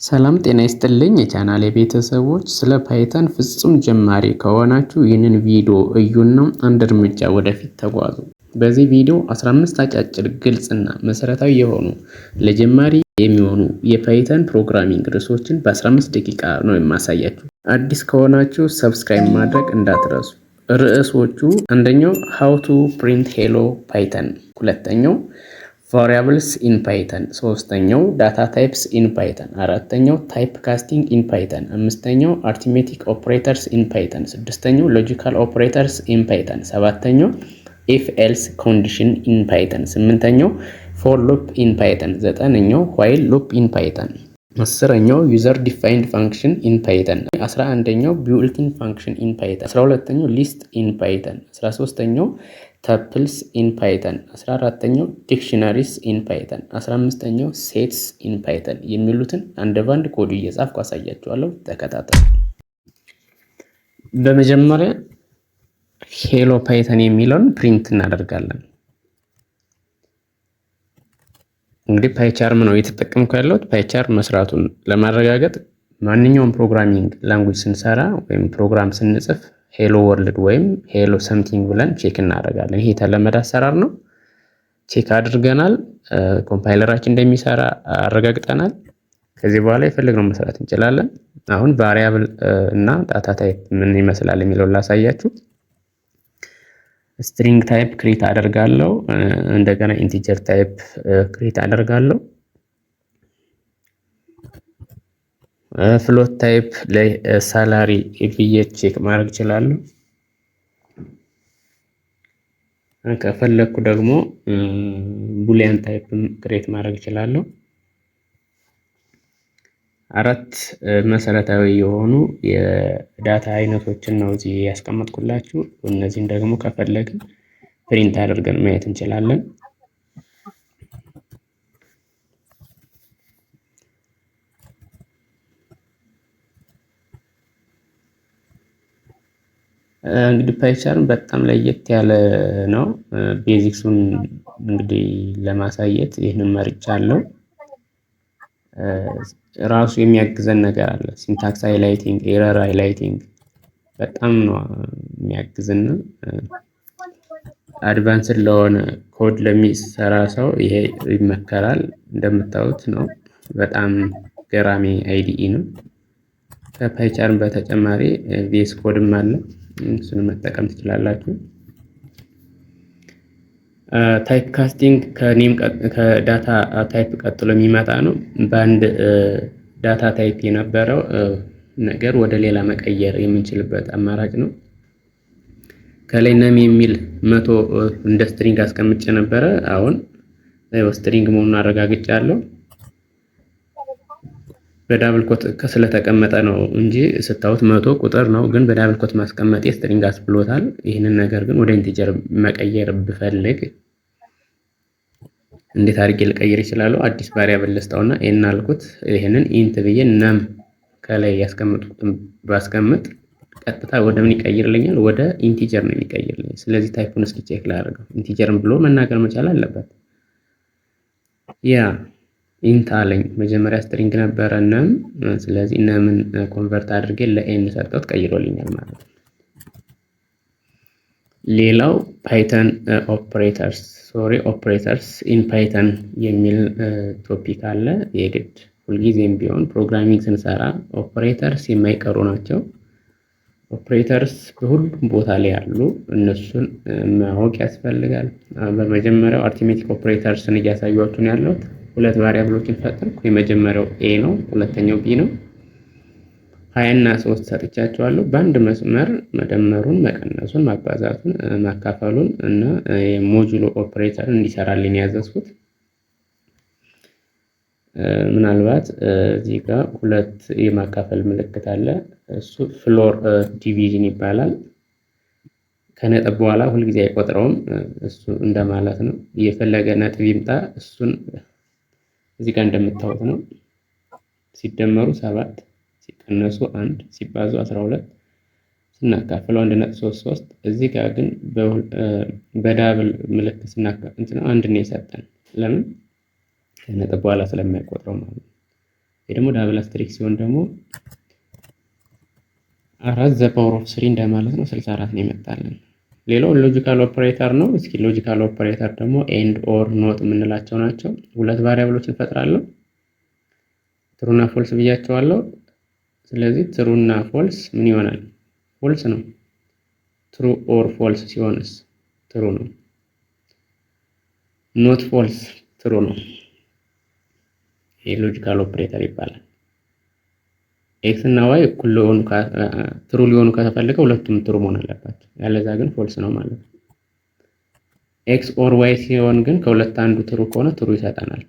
ሰላም ጤና ይስጥልኝ የቻናሌ ቤተሰቦች፣ ስለ ፓይተን ፍጹም ጀማሪ ከሆናችሁ ይህንን ቪዲዮ እዩና አንድ እርምጃ ወደፊት ተጓዙ። በዚህ ቪዲዮ 15 አጫጭር ግልጽና መሰረታዊ የሆኑ ለጀማሪ የሚሆኑ የፓይተን ፕሮግራሚንግ ርዕሶችን በ15 ደቂቃ ነው የማሳያችሁ። አዲስ ከሆናችሁ ሰብስክራይብ ማድረግ እንዳትረሱ። ርዕሶቹ አንደኛው ሃው ቱ ፕሪንት ሄሎ ፓይተን፣ ሁለተኛው ቫሪያብልስ ኢን ፓይተን፣ ሶስተኛው ዳታ ታይፕስ ኢን ፓይተን፣ አራተኛው ታይፕ ካስቲንግ ኢን ፓይተን፣ አምስተኛው አርትሜቲክ ኦፕሬተርስ ኢን ፓይተን፣ ስድስተኛው ሎጂካል ኦፕሬተርስ ኢን ፓይተን፣ ሰባተኛው ኢፍ ኤልስ ኮንዲሽን ኢን ፓይተን፣ ስምንተኛው ፎር ሉፕ ኢን ፓይተን፣ ዘጠነኛው ዋይል ሉፕ ኢን ፓይተን፣ አስረኛው ዩዘር ዲፋይንድ ፋንክሽን ኢን ፓይተን፣ 11ኛው ቢውልቲን ፋንክሽን ኢን ፓይተን፣ 12ኛው ሊስት ኢን ፓይተን፣ 13ኛው ተፕልስ ኢን ፓይተን፣ 14ኛው ዲክሽነሪስ ኢን ፓይተን፣ 15ኛው ሴትስ ኢን ፓይተን የሚሉትን አንድ ባንድ ኮድ እየጻፍኩ አሳያችኋለሁ። ተከታተሉ። በመጀመሪያ ሄሎ ፓይተን የሚለውን ፕሪንት እናደርጋለን። እንግዲህ ፓይቻርም ነው እየተጠቀምኩ ያለሁት። ፓይቻርም መስራቱን ለማረጋገጥ ማንኛውም ፕሮግራሚንግ ላንጉጅ ስንሰራ ወይም ፕሮግራም ስንጽፍ ሄሎ ወርልድ ወይም ሄሎ ሰምቲንግ ብለን ቼክ እናደርጋለን። ይሄ የተለመደ አሰራር ነው። ቼክ አድርገናል። ኮምፓይለራችን እንደሚሰራ አረጋግጠናል። ከዚህ በኋላ የፈለግነው መስራት እንችላለን። አሁን ቫሪያብል እና ዳታ ታይፕ ምን ይመስላል የሚለውን ላሳያችሁ። ስትሪንግ ታይፕ ክሬት አደርጋለሁ። እንደገና ኢንቲጀር ታይፕ ክሬት አደርጋለሁ። ፍሎት ታይፕ ለሳላሪ ብዬ ቼክ ማድረግ እችላለሁ። ከፈለኩ ደግሞ ቡሊያን ታይፕ ክሬት ማድረግ እችላለሁ። አራት መሰረታዊ የሆኑ የዳታ አይነቶችን ነው እዚህ ያስቀመጥኩላችሁ። እነዚህን ደግሞ ከፈለግን ፕሪንት አድርገን ማየት እንችላለን። እንግዲህ ፓይቻርን በጣም ለየት ያለ ነው። ቤዚክሱን እንግዲህ ለማሳየት ይህንን መርጫለሁ። ራሱ የሚያግዘን ነገር አለ። ሲንታክስ ሃይላይቲንግ፣ ኤረር ሃይላይቲንግ በጣም ነው የሚያግዝና አድቫንስድ ለሆነ ኮድ ለሚሰራ ሰው ይሄ ይመከራል። እንደምታዩት ነው። በጣም ገራሚ አይዲኢ ነው። ከፓይቻርን በተጨማሪ ቪኤስ ኮድም አለ። እሱን መጠቀም ትችላላችሁ። ታይፕ ካስቲንግ ከዳታ ታይፕ ቀጥሎ የሚመጣ ነው። በአንድ ዳታ ታይፕ የነበረው ነገር ወደ ሌላ መቀየር የምንችልበት አማራጭ ነው። ከላይ ነም የሚል 100 እንደ ስትሪንግ አስቀምጬ ነበረ። አሁን ስትሪንግ መሆኑን አረጋግጫለሁ። በዳብል ኮት ስለተቀመጠ ነው እንጂ ስታዩት 100 ቁጥር ነው፣ ግን በዳብል ኮት ማስቀመጤ ስትሪንግ አስብሎታል። ይህንን ነገር ግን ወደ ኢንቲጀር መቀየር ብፈልግ እንዴት አድርጌ ልቀይር ይችላል? አዲስ ቫሪያብል ልስጠውና ኤን አልኩት። ይህንን ኢንት ብዬ ነም ከላይ ያስቀምጡትን ባስቀምጥ ቀጥታ ወደ ምን ይቀይርልኛል? ወደ ኢንቲጀር ነው የሚቀይርልኝ። ስለዚህ ታይፑን እስኪ ቼክ ላድርገው። ኢንቲጀርን ብሎ መናገር መቻል አለበት። ያ ኢንት አለኝ። መጀመሪያ ስትሪንግ ነበረ ነም። ስለዚህ ነምን ኮንቨርት አድርጌ ለኤን ሰጠሁት፣ ቀይሮልኛል ማለት ነው። ሌላው ፓይተን ኦፕሬተርስ ኢን ፓይተን የሚል ቶፒክ አለ። የግድ ሁልጊዜም ቢሆን ፕሮግራሚንግ ስንሰራ ኦፕሬተርስ የማይቀሩ ናቸው። ኦፕሬተርስ በሁሉም ቦታ ላይ ያሉ፣ እነሱን ማወቅ ያስፈልጋል። በመጀመሪያው አርትሜቲክ ኦፕሬተርስን እያሳያችሁ ነው ያለሁት። ሁለት ቫሪያብሎችን ፈጠርኩ። የመጀመሪያው ኤ ነው፣ ሁለተኛው ቢ ነው። 20 እና 3 ሰጥቻቸዋለሁ። በአንድ መስመር መደመሩን፣ መቀነሱን፣ ማባዛቱን፣ ማካፈሉን እና የሞጁሎ ኦፕሬተርን እንዲሰራልኝ ያዘዝኩት። ምናልባት እዚህ ጋር ሁለት የማካፈል ምልክት አለ። እሱ ፍሎር ዲቪዥን ይባላል። ከነጥብ በኋላ ሁልጊዜ አይቆጥረውም። እሱ እንደማለት ነው። የፈለገ ነጥብ ይምጣ፣ እሱን እዚህ ጋር እንደምታዩት ነው። ሲደመሩ 7 ሲቀነሱ 1 ሲባዙ 12 ስናካፍለው 1.33። እዚህ ጋር ግን በዳብል ምልክት ስናካፍል አንድ ነው የሰጠን። ለምን? ከነጥብ በኋላ ስለማይቆጥረው ማለት ነው። ወይ ደግሞ ዳብል አስትሪክስ ሲሆን ደግሞ 4 ዘ ፓወር ኦፍ 3 እንደማለት ነው። 64 ነው ይመጣልን። ሌላው ሎጂካል ኦፐሬተር ነው። እስኪ ሎጂካል ኦፐሬተር ደግሞ ኤንድ ኦር ኖት የምንላቸው ናቸው። ሁለት ቫሪያብሎችን እንፈጥራለሁ። ትሩና ፎልስ ብያቸዋለሁ። ስለዚህ ትሩና ፎልስ ምን ይሆናል? ፎልስ ነው። ትሩ ኦር ፎልስ ሲሆንስ ትሩ ነው። ኖት ፎልስ ትሩ ነው። ይሄ ሎጂካል ኦፐሬተር ይባላል። ኤክስ እና ዋይ እኩል ሊሆኑ ትሩ ሊሆኑ ከተፈለገ ሁለቱም ትሩ መሆን አለባቸው። ያለዛ ግን ፎልስ ነው ማለት ነው። ኤክስ ኦር ዋይ ሲሆን ግን ከሁለት አንዱ ትሩ ከሆነ ትሩ ይሰጠናል።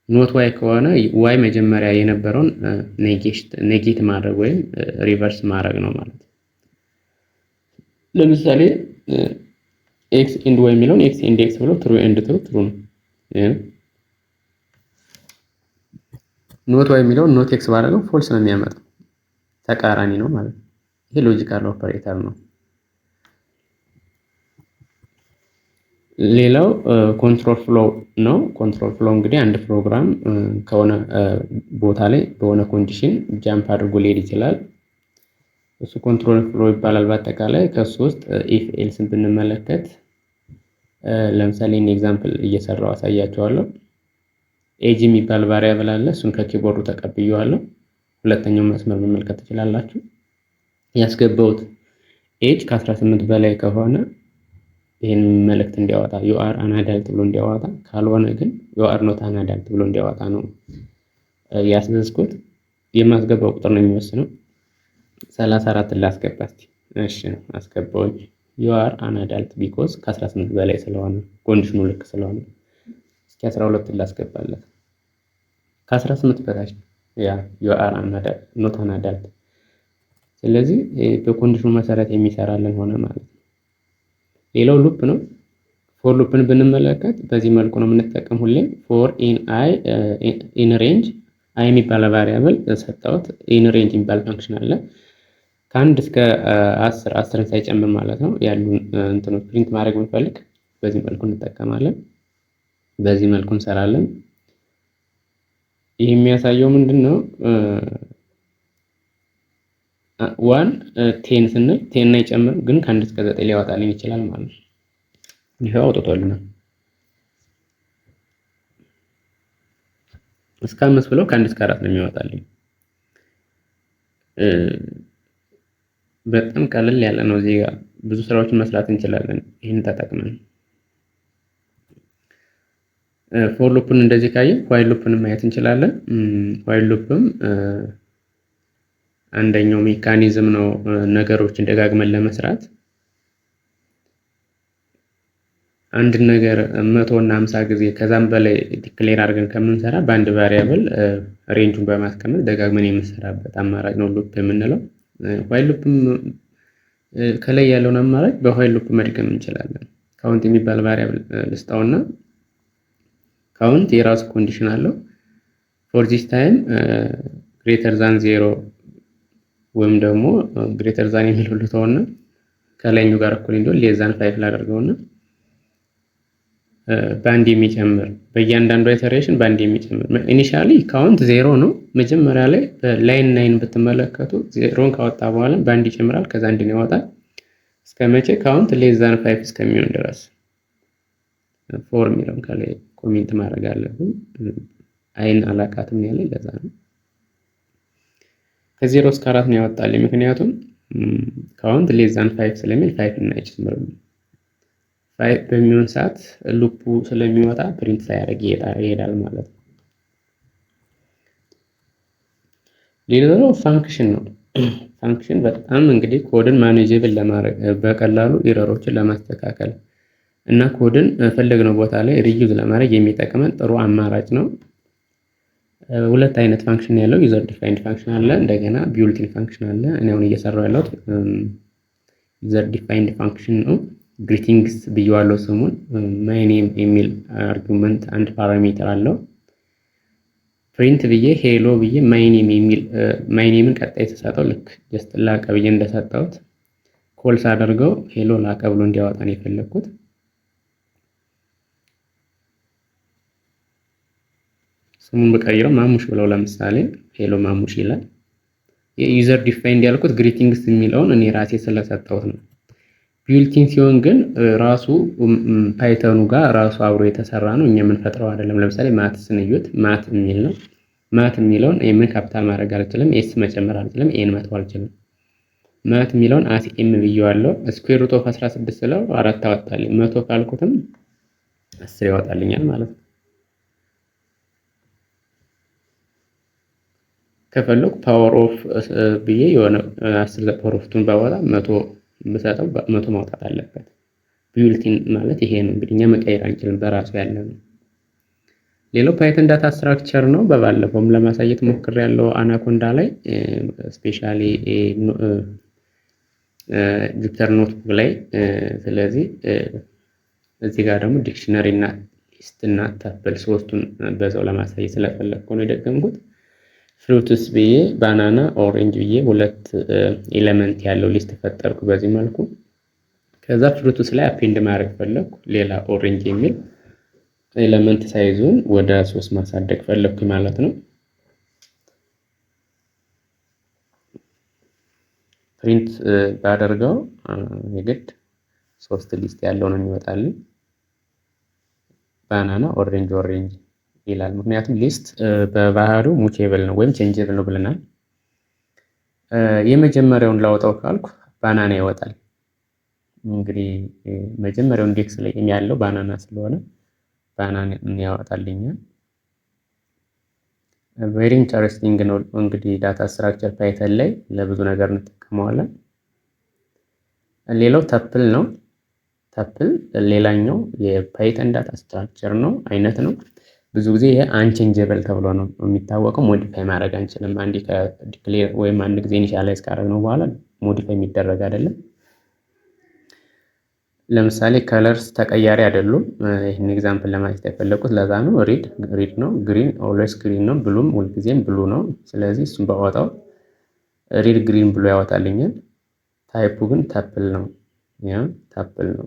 ኖት ዋይ ከሆነ ዋይ መጀመሪያ የነበረውን ኔጌት ማድረግ ወይም ሪቨርስ ማድረግ ነው ማለት ነው። ለምሳሌ ኤክስ ኤንድ ዋይ የሚለውን ኤክስ ኤንድ ኤክስ ብሎ ትሩ ኤንድ ትሩ ትሩ ነው። ኖት ዋይ የሚለውን ኖት ኤክስ ባደረገው ፎልስ ነው የሚያመጣው። ተቃራኒ ነው ማለት ነው። ይሄ ሎጂካል ኦፐሬተር ነው። ሌላው ኮንትሮል ፍሎ ነው። ኮንትሮል ፍሎ እንግዲህ አንድ ፕሮግራም ከሆነ ቦታ ላይ በሆነ ኮንዲሽን ጃምፕ አድርጎ ሊሄድ ይችላል። እሱ ኮንትሮል ፍሎ ይባላል። በአጠቃላይ ከሱ ውስጥ ኢፍ ኤልስን ብንመለከት ለምሳሌ እኔ ኤግዛምፕል እየሰራው አሳያቸዋለሁ። ኤጅ የሚባል ቫሪያብል አለ። እሱን ከኪቦርዱ ተቀብየዋለሁ። ሁለተኛው መስመር መመልከት ትችላላችሁ። ያስገባውት ኤጅ ከ18 በላይ ከሆነ ይሄን መልእክት እንዲያወጣ ዩ አር አን አዳልት ብሎ እንዲያወጣ፣ ካልሆነ ግን ዩ አር ኖት አን አዳልት ብሎ እንዲያወጣ ነው ያስነስኩት። የማስገባው ቁጥር ነው የሚወስነው። 34 ላስገባ እስቲ። እሺ አስገባውኝ። ዩ አር አን አዳልት ቢኮዝ ከ18 በላይ ስለሆነ ኮንዲሽኑ ልክ ስለሆነ። እስኪ 12 ላስገባለት። ከ18 በታች ያ ዩ አር ኖት አን አዳልት። ስለዚህ በኮንዲሽኑ መሰረት የሚሰራልን ሆነ ማለት ነው። ሌላው ሉፕ ነው። ፎር ሉፕን ብንመለከት በዚህ መልኩ ነው የምንጠቀም ሁሌም። ፎር ኢን ሬንጅ አይ የሚባል ቫሪያብል ሰጣሁት። ኢን ሬንጅ የሚባል ፋንክሽን አለ። ከአንድ እስከ 10ን ሳይጨምር ማለት ነው ያሉን እንትኖች ፕሪንት ማድረግ ብንፈልግ በዚህ መልኩ እንጠቀማለን። በዚህ መልኩ እንሰራለን። ይህ የሚያሳየው ምንድነው? 1 10 ስንል 10 አይጨምርም፣ ግን ከ1 እስከ 9 ሊያወጣልን ይችላል ማለት ነው። ይሄው አውጥቶልናል። እስከ 5 ብለው ከ1 እስከ 4 ነው የሚያወጣልኝ። በጣም ቀለል ያለ ነው። እዚህ ጋር ብዙ ስራዎችን መስራት እንችላለን ይሄን ተጠቅመን። ፎር ሉፕን እንደዚህ ካየን ዋይል ሉፕን ማየት እንችላለን። ዋይል ሉፕም አንደኛው ሜካኒዝም ነው ነገሮችን ደጋግመን ለመስራት። አንድ ነገር 100 እና 50 ጊዜ ከዛም በላይ ዲክሌር አድርገን ከምንሰራ በአንድ ቫሪያብል ሬንጁን በማስቀመጥ ደጋግመን የምንሰራበት አማራጭ ነው ሉፕ የምንለው። ዋይል ሉፕም ከላይ ያለውን አማራጭ በዋይል ሉፕ መድገም እንችላለን። ካውንት የሚባል ቫሪያብል ልስጣውና ካውንት የራሱ ኮንዲሽን አለው። ፎር ዚስ ታይም ግሬተር ዛን 0 ወይም ደግሞ ግሬተር ዛን የሚለው ልተውና ከላይኛው ጋር እኩል እንዲሆን ሌስ ዛን 5 ላደርገውና ባንድ የሚጨምር በእያንዳንዱ ኢተሬሽን ባንድ የሚጨምር ኢኒሺያሊ ካውንት 0 ነው። መጀመሪያ ላይ በላይን 9 ብትመለከቱ 0ን ካወጣ በኋላ ባንድ ይጨምራል፣ ከዛ አንድ ነው ያወጣል። እስከ መቼ? ካውንት ሌስ ዛን 5 እስከሚሆን ድረስ። ፎር የሚለውን ከላይ ኮሜንት ማድረግ አለብን። አይን አላቃትም ያለኝ ለዛ ነው። ከ0 እስከ 4 ነው ያወጣልኝ፣ ምክንያቱም ካውንት ሌስ ዛን 5 ስለሚል 5 እና አይጨምርም። 5 በሚሆን ሰዓት ሉፑ ስለሚወጣ ፕሪንት ሳያደርግ ይሄዳል ማለት ነው። ሌላው ፋንክሽን ነው። ፋንክሽን በጣም እንግዲህ ኮድን ማኔጀብል ለማድረግ በቀላሉ ኤረሮችን ለማስተካከል እና ኮድን ፈለግነው ቦታ ላይ ሪዩዝ ለማድረግ የሚጠቅመን ጥሩ አማራጭ ነው። ሁለት አይነት ፋንክሽን ያለው ዩዘር ዲፋይንድ ፋንክሽን አለ፣ እንደገና ቢውልቲን ፋንክሽን አለ። እኔ አሁን እየሰራው ያለሁት ዩዘር ዲፋይንድ ፋንክሽን ነው። ግሪቲንግስ ብየዋለሁ ስሙን። ማይ ኔም የሚል አርጉመንት አንድ ፓራሜትር አለው። ፕሪንት ብዬ ሄሎ ብዬ ማይ ኔም የሚል ማይ ኔምን ቀጣይ ተሰጠው ልክ ጀስት ላቀ ብዬ እንደሰጠሁት ኮልስ አድርገው ሄሎ ላቀ ብሎ እንዲያወጣ ነው የፈለኩት። ሶ ስሙን በቀይረው ማሙሽ ብለው ለምሳሌ ሄሎ ማሙሽ ይላል። የዩዘር ዲፋይንድ ያልኩት ግሪቲንግስ የሚለውን እኔ ራሴ ስለሰጠሁት ነው። ቢውልቲን ሲሆን ግን ራሱ ፓይተኑ ጋር ራሱ አብሮ የተሰራ ነው። እኛ የምንፈጥረው አይደለም። ለምሳሌ ማት ስንዩት ማት የሚል ነው። ማት የሚለውን ኤምን ካፒታል ማድረግ አልችልም። ኤስ መጨመር አልችልም። ኤን መተው አልችልም። ማት የሚለውን አስ ኤም ብየዋለሁ። ስኩዌር ሩት ኦፍ 16 ስለው 4 አወጣልኝ። 100 ካልኩትም 10 ያወጣልኛል ማለት ነው። ከፈለኩ ፓወር ኦፍ ብዬ የሆነ 10 ፓወር ኦፍ ቱን ባወጣ 100 ብሰጠው 100 ማውጣት አለበት። ቢውልቲን ማለት ይሄ ነው። እንግዲህ እኛ መቀየር አንችልም፣ በራሱ ያለ ነው። ሌላው ፓይተን ዳታ ስትራክቸር ነው። በባለፈውም ለማሳየት ሞክሬያለሁ አናኮንዳ ላይ ስፔሻሊ ጁፒተር ኖትቡክ ላይ። ስለዚህ እዚህ ጋር ደግሞ ዲክሽነሪ እና ሊስት እና ተብል ሶስቱን በዛው ለማሳየት ስለፈለግኩ ነው የደገምኩት። ፍሩትስ ብዬ ባናና ኦሬንጅ ብዬ ሁለት ኤሌመንት ያለው ሊስት ፈጠርኩ በዚህ መልኩ። ከዛ ፍሩትስ ላይ አፔንድ ማድረግ ፈለግኩ ሌላ ኦሬንጅ የሚል ኤሌመንት ሳይዙን ወደ 3 ማሳደግ ፈለግኩ ማለት ነው። ፕሪንት ባደርገው የግድ 3 ሊስት ያለው ነው የሚወጣልኝ። ባናና ኦሬንጅ ይላል። ምክንያቱም ሊስት በባህሪው ሙቼብል ነው ወይም ቼንጀብል ነው ብለናል። የመጀመሪያውን ላውጣው ካልኩ ባናና ይወጣል። እንግዲህ መጀመሪያው ኢንዴክስ ላይ ያለው ባናና ስለሆነ ባናና ያወጣልኛል። ቬሪ ኢንተረስቲንግ ነው። እንግዲህ ዳታ ስትራክቸር ፓይተን ላይ ለብዙ ነገር እንጠቀመዋለን። ሌላው ተፕል ነው። ተፕል ሌላኛው የፓይተን ዳታ ስትራክቸር ነው አይነት ነው። ብዙ ጊዜ ይሄ አንቼንጀብል ተብሎ ነው የሚታወቀው። ሞዲፋይ ማድረግ አንችልም። አንዴ ከዲክሌር ወይም አንድ ጊዜ ኢኒሻላይዝ ካደረግነው በኋላ ሞዲፋይ የሚደረግ አይደለም። ለምሳሌ ከለርስ ተቀያሪ አይደሉም። ይህን ኤግዛምፕል ለማየት የፈለኩት ለዛ ነው። ሪድ ነው። ግሪን ኦልዌይስ ግሪን ነው። ብሉም ሁልጊዜም ብሉ ነው። ስለዚህ እሱን ባወጣው ሪድ ግሪን ብሎ ያወጣልኛል። ታይፑ ግን ተፕል ነው። ያ ተፕል ነው።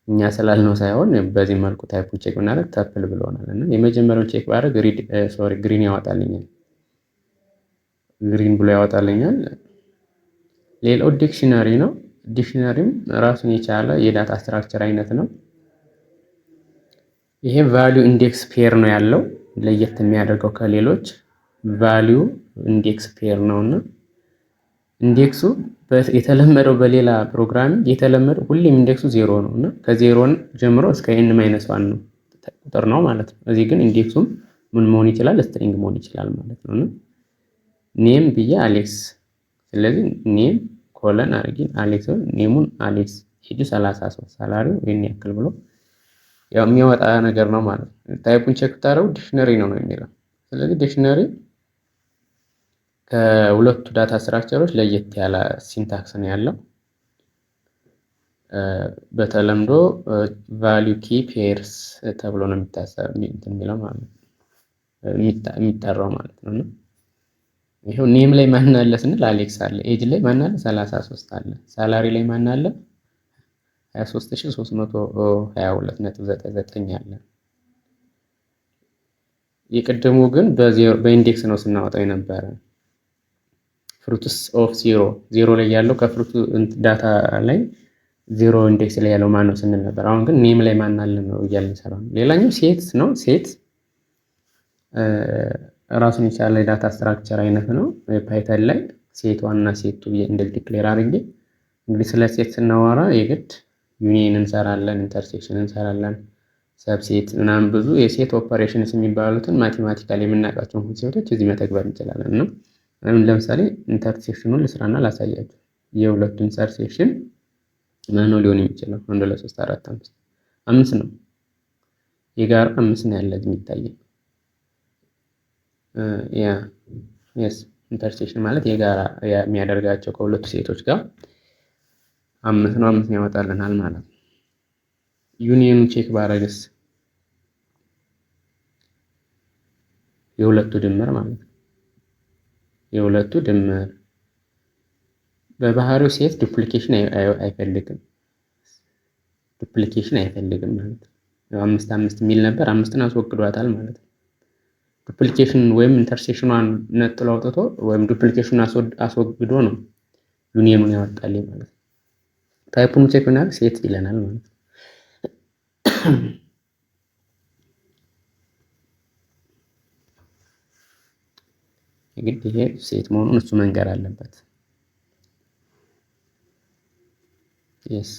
እኛ ስላልነው ሳይሆን በዚህ መልኩ ታይፑን ቼክ ብናደርግ ተፕል ብሎናል እና የመጀመሪያውን ቼክ ባደርግ ግሪን ያወጣልኛል። ግሪን ብሎ ያወጣልኛል። ሌላው ዲክሽነሪ ነው። ዲክሽነሪም ራሱን የቻለ የዳታ ስትራክቸር አይነት ነው። ይሄ ቫልዩ ኢንዴክስ ፔር ነው ያለው። ለየት የሚያደርገው ከሌሎች ቫልዩ ኢንዴክስ ፔር ነውና ኢንዴክሱ የተለመደው በሌላ ፕሮግራሚንግ የተለመደው ሁሌም ኢንዴክሱ 0 ነው እና ከ0 ጀምሮ እስከ n-1 ነው ቁጥር ነው ማለት ነው። እዚህ ግን ኢንዴክሱም ምን መሆን ይችላል? ስትሪንግ መሆን ይችላል ማለት ነው። ኔም ብዬ አሌክስ፣ ስለዚህ ኔም ኮለን አድርጊ አሌክስ ነው። ኔሙን አሌክስ ሄዱ 33 ሳላሪው ይሄን ያክል ብሎ ያው የሚያወጣ ነገር ነው ማለት ነው። ታይፑን ቼክ ታረው ዲክሽነሪ ነው የሚለው። ስለዚህ ዲክሽነሪ ከሁለቱ ዳታ ስትራክቸሮች ለየት ያለ ሲንታክስ ነው ያለው። በተለምዶ ቫልዩ ኪ ፔርስ ተብሎ ነው የሚለው ማለት ነው የሚጠራው ማለት ነው። ይሄው ኔም ላይ ማን አለ ስንል አሌክስ አለ። ኤጅ ላይ ማን አለ? 33 አለ። ሳላሪ ላይ ማን አለ? 23322.99 አለ። የቀደሙ ግን በኢንዴክስ ነው ስናወጣው የነበረ። ፍሩትስ ኦፍ 0 ላይ ያለው ከፍሩቱ ዳታ ላይ 0 ኢንዴክስ ላይ ያለው ማን ነው ስንል ነበር። አሁን ግን ኔም ላይ ማን አለ ነው እያልን ሰራው። ሌላኛው ሴት ነው። ሴት ራሱን የቻለ ዳታ ስትራክቸር አይነት ነው። ፓይተን ላይ ሴት ዋና ሴቱ እንደዚህ ዲክሌር አድርጌ እንግዲህ ስለ ሴት ስናወራ የግድ ዩኒየን እንሰራለን፣ ኢንተርሴክሽን እንሰራለን፣ ሰብሴት ምናምን ብዙ የሴት ኦፐሬሽንስ የሚባሉትን ማቴማቲካሊ የምናውቃቸውን ኮንሴፕቶች እዚህ መተግበር እንችላለን ነው። ለምሳሌ ኢንተርሴክሽኑን ልስራና ላሳያችሁ። የሁለቱ ኢንተርሴክሽን ማን ነው ሊሆን የሚችለው? 1 2 3 4 5 ነው። የጋራ 5 ነው ያለ የሚታየው። ኢንተርሴክሽን ማለት የጋራ የሚያደርጋቸው ከሁለቱ ሴቶች ጋር 5 ነው። 5 ያወጣልናል ማለት ነው። ዩኒየኑ ቼክ ባረግስ የሁለቱ ድምር ማለት ነው። የሁለቱ ድምር በባህሪው ሴት ዱፕሊኬሽን አይፈልግም። ዱፕሊኬሽን አይፈልግም ማለት ነው። 5 5 የሚል ነበር፣ 5ን አስወግዷታል ማለት ነው። ዱፕሊኬሽን ወይም ኢንተርሴክሽኗን ነጥሎ አውጥቶ ወይም ዱፕሊኬሽኑን አስወግዶ ነው ዩኒየኑን ያወጣልኝ ማለት ነው። ታይፑን ቼክ ብናደርግ ሴት ይለናል ማለት ነው። የግድ ይሄ ሴት መሆኑን እሱ መንገር አለበት። የስ